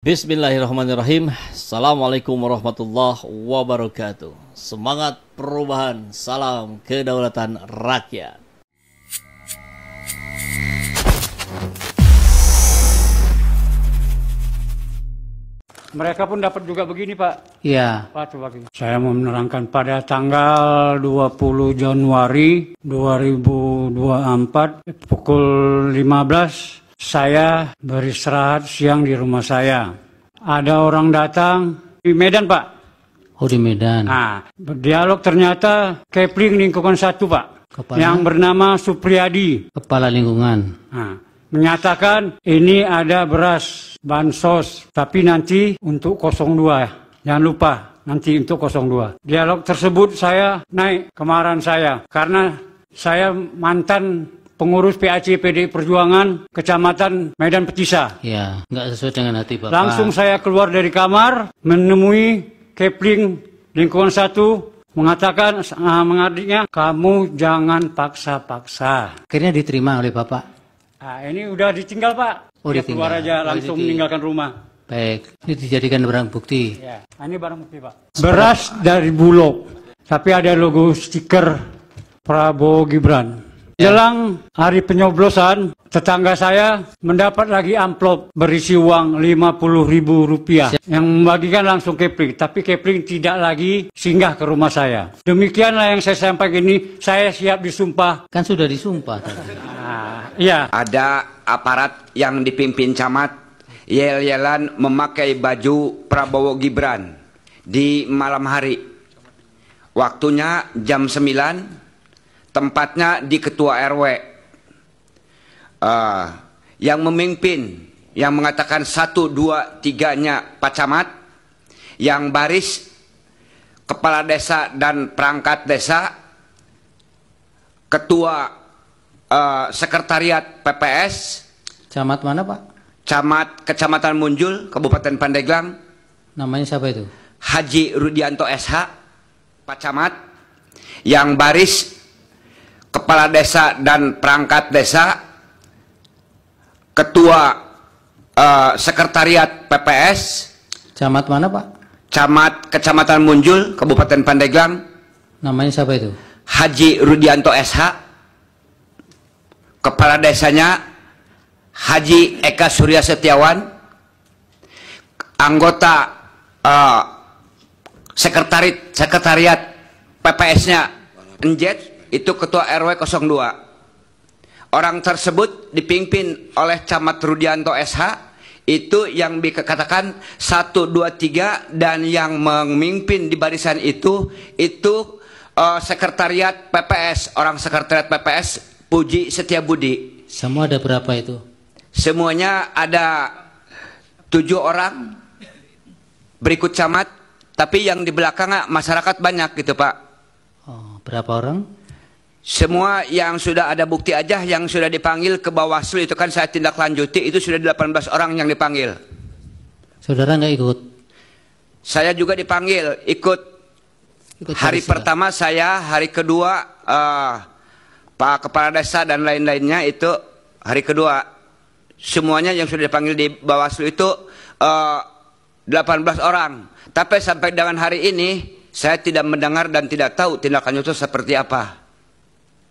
Bismillahirrahmanirrahim. Assalamualaikum warahmatullahi wabarakatuh. Semangat perubahan, salam kedaulatan rakyat. Mereka pun dapat juga begini, Pak. Iya. Pak, coba begini. Saya mau menerangkan pada tanggal 20 Januari 2024 pukul 15 saya beristirahat siang di rumah saya. Ada orang datang di Medan, Pak. Oh, di Medan. Nah, berdialog ternyata Kepling lingkungan 1, Pak. Kepala? Yang bernama Supriyadi. Kepala lingkungan. Nah, menyatakan ini ada beras bansos, tapi nanti untuk 02. Jangan lupa, nanti untuk 02. Dialog tersebut saya naik kemarahan saya, karena saya mantan pengurus PAC PDI Perjuangan Kecamatan Medan Petisa. Ya, nggak sesuai dengan hati Bapak. Langsung saya keluar dari kamar, menemui Kepling lingkungan 1, mengatakan, mengadiknya, kamu jangan paksa-paksa. Akhirnya diterima oleh Bapak. Nah, ini udah ditinggal, Pak. Oh, Dia ditinggal. keluar aja, langsung meninggalkan rumah. Baik, ini dijadikan barang bukti. Ya, nah, ini barang bukti, Pak. Beras dari Bulog, tapi ada logo stiker Prabowo Gibran. Jelang hari penyoblosan, tetangga saya mendapat lagi amplop berisi uang Rp50.000 yang membagikan langsung Kepling, tapi Kepling tidak lagi singgah ke rumah saya. Demikianlah yang saya sampaikan ini, saya siap disumpah. Kan sudah disumpah tadi. Iya. Ada aparat yang dipimpin camat yel-yelan memakai baju Prabowo Gibran di malam hari. Waktunya jam 9. Tempatnya di ketua RW. Yang memimpin, yang mengatakan 1, 2, 3-nya Pak Camat. Yang baris kepala desa dan perangkat desa. Ketua sekretariat PPS. Camat mana, Pak? Camat Kecamatan Munjul, Kabupaten Pandeglang. Namanya siapa itu? Haji Rudianto SH, Pak Camat. Yang baris kepala desa dan perangkat desa, ketua sekretariat PPS. Camat mana, Pak? Camat Kecamatan Munjul, Kabupaten Pandeglang. Namanya siapa itu? Haji Rudianto SH. Kepala desanya Haji Eka Surya Setiawan. Anggota sekretariat PPS-nya Enjet, itu ketua RW 02. Orang tersebut dipimpin oleh Camat Rudianto SH, itu yang dikatakan 1, 2, 3, dan yang memimpin di barisan itu sekretariat PPS, orang sekretariat PPS Puji Setiabudi. Semua ada berapa itu? Semuanya ada 7 orang berikut camat, tapi yang di belakang masyarakat banyak gitu, Pak. Oh, berapa orang? Semua yang sudah ada bukti aja, yang sudah dipanggil ke Bawaslu itu kan saya tindak lanjuti, itu sudah 18 orang yang dipanggil. Saudara nggak ikut? Saya juga dipanggil, ikut hari pertama saya, hari kedua Pak Kepala Desa dan lain-lainnya itu hari kedua. Semuanya yang sudah dipanggil di Bawaslu itu 18 orang. Tapi sampai dengan hari ini saya tidak mendengar dan tidak tahu tindak lanjut itu seperti apa.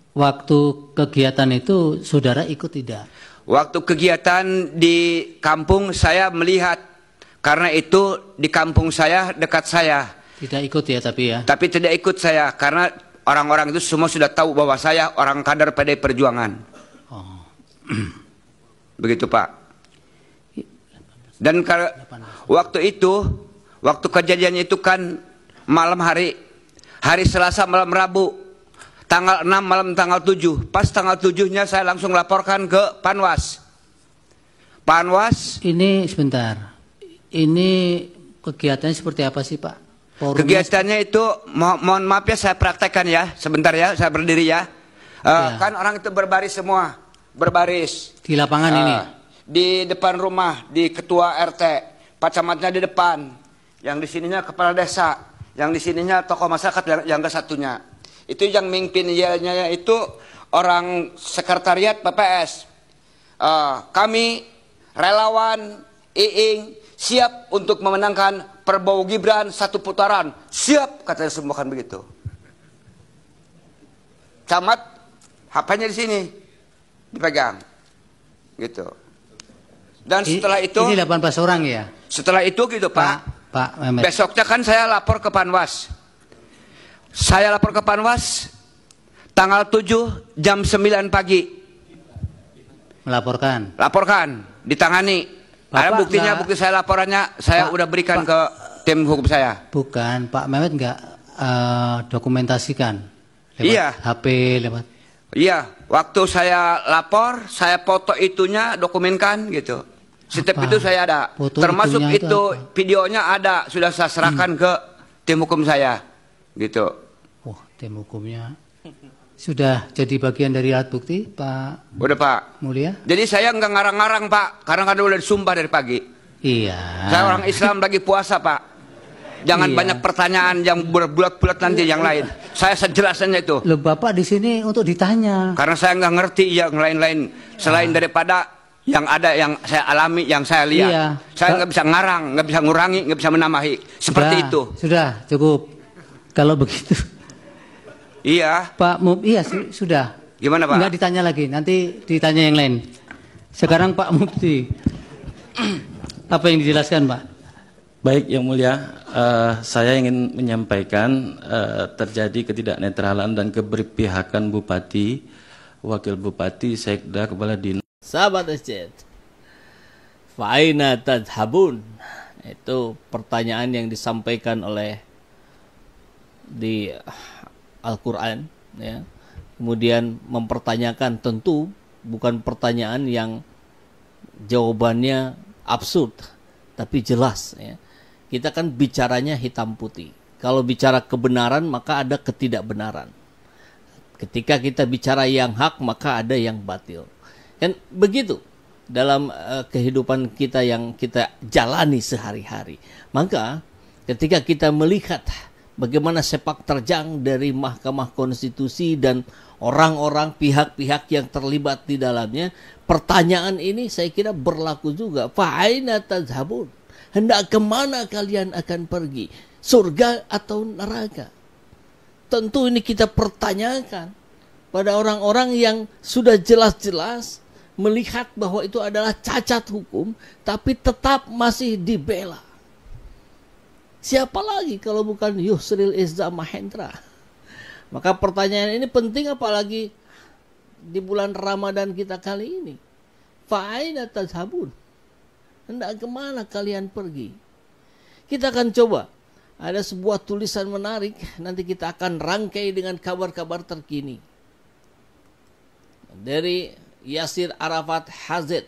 Waktu kegiatan itu saudara ikut tidak? Waktu kegiatan di kampung saya melihat, karena itu di kampung saya, dekat saya. Tidak ikut ya, tapi ya? Tapi tidak ikut saya, karena orang-orang itu semua sudah tahu bahwa saya orang kader PDI Perjuangan. Oh. Begitu, Pak. Dan waktu itu, waktu kejadian itu kan malam hari Selasa malam Rabu. Tanggal 6 malam tanggal 7. Pas tanggal 7-nya saya langsung laporkan ke Panwas. Panwas. Ini sebentar. Ini kegiatannya seperti apa sih, Pak? Forumnya kegiatannya itu, mohon maaf ya saya praktekkan ya. Sebentar ya, saya berdiri ya. Kan orang itu berbaris semua. Berbaris. Di lapangan ini? Di depan rumah, di ketua RT. Pak Camatnya di depan. Yang di sininya kepala desa. Yang di sininya tokoh masyarakat yang ke satunya. Itu yang mimpin yelnya itu orang sekretariat PPS. Kami relawan Iing siap untuk memenangkan Prabowo Gibran 1 putaran. Siap, katanya semua kan begitu. Camat, HP-nya di sini, dipegang, gitu. Dan setelah itu, ini 18 orang ya? Setelah itu gitu Pak, Pak Mehmet. besoknya kan saya lapor ke Panwas. Saya lapor ke Panwas tanggal 7 jam 9 pagi. Melaporkan. Laporkan, ditangani. Ada buktinya, bukti saya laporannya saya udah berikan ke tim hukum saya. Bukan, Pak Mehmet nggak dokumentasikan lewat Iya. HP, lewat. Iya, waktu saya lapor, saya foto itunya, dokumenkan gitu. Setiap itu saya ada. Foto Termasuk itunya itu apa? videonya ada, sudah saya serahkan ke tim hukum saya. Gitu. Oh, tim hukumnya sudah jadi bagian dari alat bukti, Pak Udah Pak. Mulia? Jadi saya nggak ngarang-ngarang Pak, karena udah disumpah dari pagi. Iya. Saya orang Islam lagi puasa Pak. Jangan Iya. banyak pertanyaan yang berbulat-bulat nanti yang lain. Saya sejelasnya itu. Loh, Bapak di sini untuk ditanya. Karena saya nggak ngerti yang lain-lain selain daripada yang ada, yang saya alami, yang saya lihat. Iya. Saya nggak bisa ngarang, nggak bisa ngurangi, nggak bisa menambahi. Seperti Sudah, itu. Sudah, cukup. Kalau begitu. Iya. Pak iya sudah. Gimana Pak? Enggak ditanya lagi, nanti ditanya yang lain. Sekarang Pak Mufti. Apa yang dijelaskan, Pak? Baik, Yang Mulia, saya ingin menyampaikan terjadi ketidaknetralan dan keberpihakan Bupati, Wakil Bupati, Sekda, Kepala Dinas. Sahabat masjid, fa'aina tadhhabun, itu pertanyaan yang disampaikan oleh di Al-Quran, ya. Kemudian mempertanyakan, tentu bukan pertanyaan yang jawabannya absurd, tapi jelas, ya. Kita kan bicaranya hitam putih. Kalau bicara kebenaran maka ada ketidakbenaran. Ketika kita bicara yang hak maka ada yang batil. Kan begitu dalam kehidupan kita yang kita jalani sehari-hari. Maka ketika kita melihat bagaimana sepak terjang dari Mahkamah Konstitusi dan orang-orang pihak-pihak yang terlibat di dalamnya, pertanyaan ini saya kira berlaku juga. Fa'aina tadhhabun? Hendak kemana kalian akan pergi? Surga atau neraka? Tentu ini kita pertanyakan pada orang-orang yang sudah jelas-jelas melihat bahwa itu adalah cacat hukum, tapi tetap masih dibela. Siapa lagi kalau bukan Yusril Izzah Mahendra? Maka pertanyaan ini penting apalagi di bulan Ramadan kita kali ini. Fa'aina tadhhabun? Hendak kemana kalian pergi? Kita akan coba. Ada sebuah tulisan menarik. Nanti kita akan rangkai dengan kabar-kabar terkini. Dari Yasir Arafat Hazid.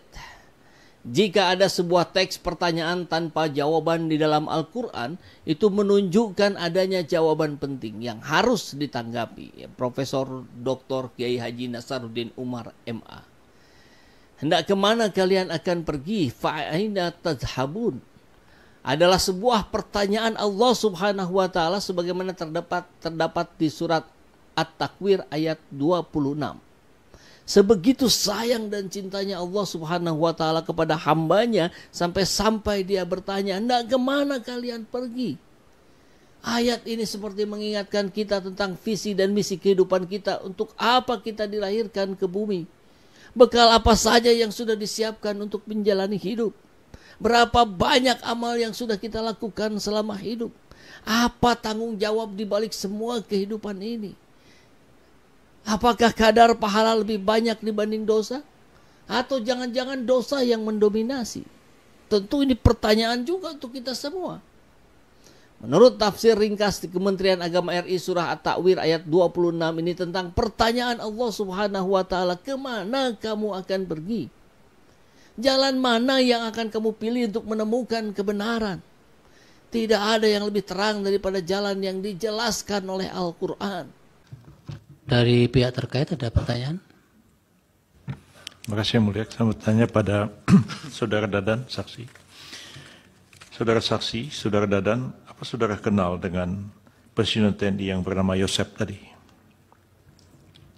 Jika ada sebuah teks pertanyaan tanpa jawaban di dalam Al-Quran, itu menunjukkan adanya jawaban penting yang harus ditanggapi. Profesor Dr. Kiai Haji Nasaruddin Umar MA. Hendak kemana kalian akan pergi? Fa'aina tadhhabun? Adalah sebuah pertanyaan Allah Subhanahu wa taala sebagaimana terdapat di surat At-Takwir ayat 26. Sebegitu sayang dan cintanya Allah Subhanahu wa taala kepada hambanya sampai dia bertanya, "Hendak kemana kalian pergi?" Ayat ini seperti mengingatkan kita tentang visi dan misi kehidupan kita, untuk apa kita dilahirkan ke bumi. Bekal apa saja yang sudah disiapkan untuk menjalani hidup. Berapa banyak amal yang sudah kita lakukan selama hidup. Apa tanggung jawab di balik semua kehidupan ini? Apakah kadar pahala lebih banyak dibanding dosa? Atau jangan-jangan dosa yang mendominasi? Tentu ini pertanyaan juga untuk kita semua. Menurut tafsir ringkas di Kementerian Agama RI surah At-Takwir ayat 26 ini tentang pertanyaan Allah Subhanahu wa taala, kemana kamu akan pergi? Jalan mana yang akan kamu pilih untuk menemukan kebenaran? Tidak ada yang lebih terang daripada jalan yang dijelaskan oleh Al-Quran. Dari pihak terkait ada pertanyaan? Terima kasih yang mulia. Saya bertanya pada Saudara Dadan, saksi. Saudara saksi, Saudara Dadan, apa saudara kenal dengan pensiunan TNI yang bernama Yosep tadi?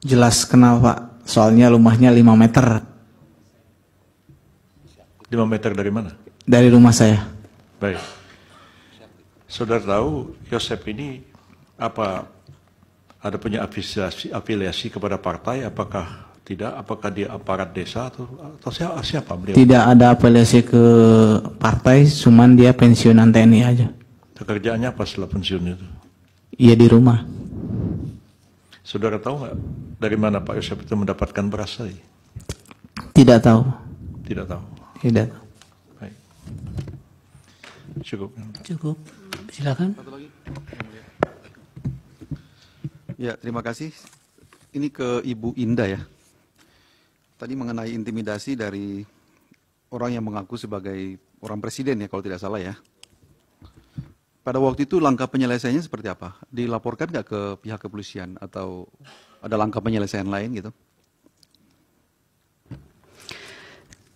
Jelas kenal Pak, soalnya rumahnya 5 meter. 5 meter dari mana? Dari rumah saya. Baik. Saudara tahu Yosep ini apa ada punya afiliasi kepada partai? Apakah tidak? Apakah dia aparat desa atau siapa beliau? Tidak ada afiliasi ke partai, cuman dia pensiunan TNI aja. Pekerjaannya apa setelah pensiun itu? Iya di rumah. Saudara tahu nggak dari mana Pak Yosep itu mendapatkan beras tadi? Tidak tahu. Tidak tahu. Tidak tahu. Baik. Cukup. Cukup. Silakan. Ya, terima kasih. Ini ke Ibu Indah ya. Tadi mengenai intimidasi dari orang yang mengaku sebagai orang presiden ya, kalau tidak salah ya. Pada waktu itu langkah penyelesaiannya seperti apa? Dilaporkan nggak ke pihak kepolisian atau ada langkah penyelesaian lain gitu?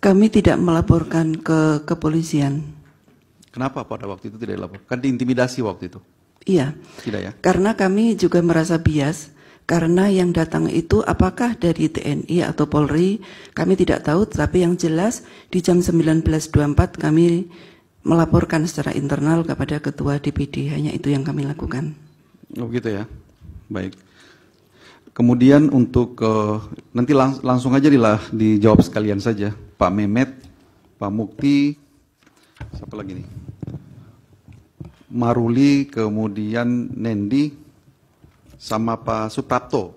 Kami tidak melaporkan ke kepolisian. Kenapa pada waktu itu tidak dilaporkan? Kan diintimidasi waktu itu. Iya. Tidak ya? Karena kami juga merasa bias, karena yang datang itu apakah dari TNI atau Polri, kami tidak tahu, tapi yang jelas di jam 19.24 kami melaporkan secara internal kepada Ketua DPD, hanya itu yang kami lakukan. Oh gitu ya, baik. Kemudian untuk nanti langsung aja dijawab sekalian saja, Pak Mehmet, Pak Mukti, siapa lagi nih? Maruli, kemudian Nendi, sama Pak Suprapto.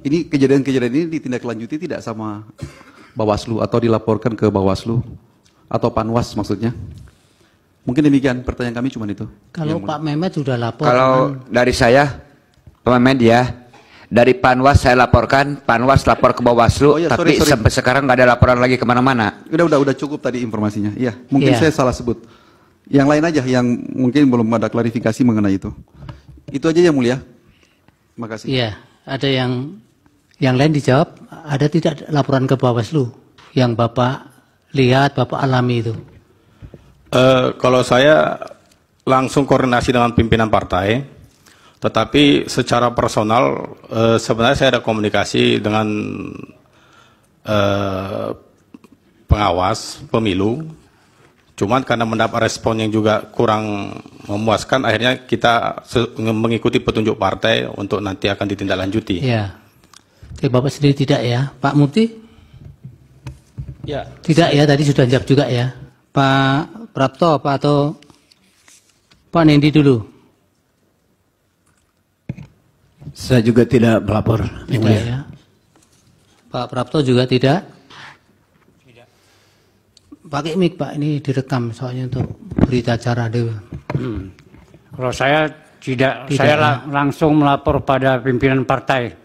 Ini kejadian-kejadian ini ditindaklanjuti tidak sama Bawaslu atau dilaporkan ke Bawaslu atau Panwas maksudnya? Mungkin demikian pertanyaan kami cuma itu. Kalau Pak Mehmet sudah lapor. Kalau dari saya, Pak Mehmet ya, dari Panwas saya laporkan, Panwas lapor ke Bawaslu, tapi sorry. Sampai sekarang nggak ada laporan lagi kemana-mana. Udah cukup tadi informasinya. Iya, mungkin saya salah sebut. Yang lain aja yang mungkin belum ada klarifikasi mengenai itu. Itu aja yang mulia. Terima kasih. Iya, ada yang lain dijawab. Ada tidak laporan ke Bawaslu yang Bapak lihat, Bapak alami itu? Kalau saya langsung koordinasi dengan pimpinan partai, tetapi secara personal sebenarnya saya ada komunikasi dengan pengawas pemilu, cuman karena mendapat respon yang juga kurang memuaskan, akhirnya kita mengikuti petunjuk partai untuk nanti akan ditindaklanjuti. Ya, tapi Bapak sendiri tidak ya, Pak Mukti? Ya. Tidak ya, tadi sudah jawab juga ya. Pak Prapto apa atau Pak Nendi dulu? Saya juga tidak melapor. Tidak ya. Pak Prapto juga tidak? Tidak. Pakai mic Pak, ini direkam soalnya untuk berita acara dulu. Kalau saya tidak saya langsung melapor pada pimpinan partai.